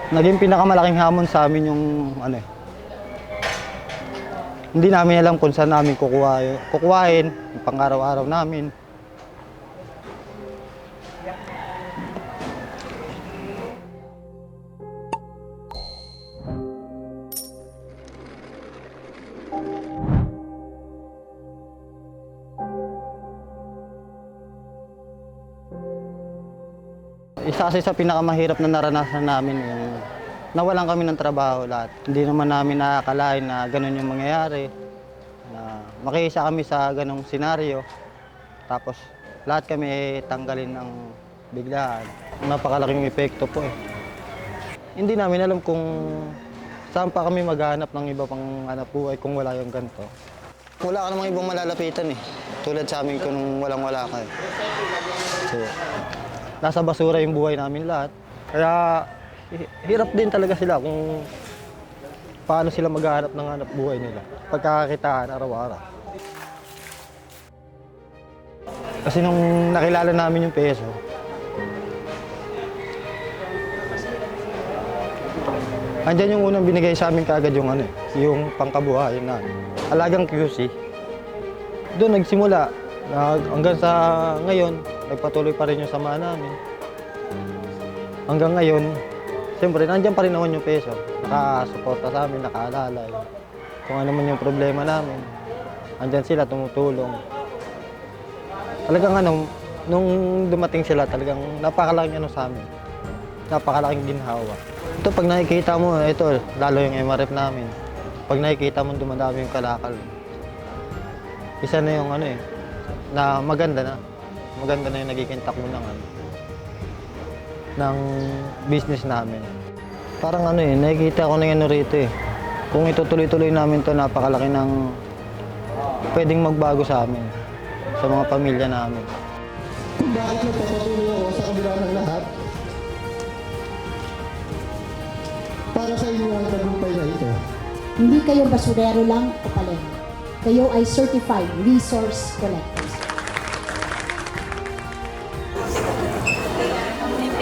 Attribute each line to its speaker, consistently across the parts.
Speaker 1: Naging pinakamalaking hamon sa amin yung ano eh. Hindi namin alam kung saan namin kukuhain yung pang-araw-araw namin. Isa kasi sa pinakamahirap na naranasan namin yung nawalan kami ng trabaho lahat. Hindi naman namin nakakalain na ganun yung mangyayari. Na makiisa kami sa ganung senaryo. Tapos lahat kami tanggalin ng biglaan. Napakalaking epekto po eh. Hindi namin alam kung saan pa kami maghanap ng iba pang hanap buhay kung wala yung ganito. Wala ka namang ibang malalapitan eh. Tulad sa amin kung walang-wala ka eh. So, nasa basura yung buhay namin lahat. Kaya hirap din talaga sila kung paano sila maghahanap ng hanap buhay nila. Pagkakakitaan araw-araw. Kasi nung nakilala namin yung peso, andyan yung unang binigay sa amin kaagad yung ano, yung pangkabuhayan namin. Alagang QC. Doon nagsimula. Hanggang sa ngayon, nagpatuloy pa rin yung samahan namin. Hanggang ngayon, siyempre, nandiyan pa rin naman yung peso. Nakasuporta sa amin, nakaalala. Kung ano man yung problema namin, andyan sila, tumutulong. Talagang ano, nung dumating sila, talagang napakalaking ano sa amin. Napakalaking ginhawa. Ito, pag nakikita mo, ito, lalo yung MRF namin. Pag nakikita mo, dumadami yung kalakal. Isa na yung ano eh, na maganda na. Maganda na yung nagiging takbo ng business namin. Parang ano eh, nakikita ko na yung ano rito eh. Kung itutuloy-tuloy namin to, napakalaki ng pwedeng magbago sa amin, sa mga pamilya namin.
Speaker 2: Kung bakit nagpapatuloy ako sa kabila ng lahat, para sa inyo ang tagumpay na ito.
Speaker 3: Hindi kayo basurero lang o palengke. Kayo ay certified resource collectors.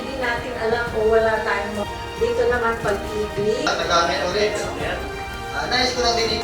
Speaker 4: Hindi natin alam kung wala tayong dito naman pag-ibig.
Speaker 1: Nagamit ulit. Nais ko lang din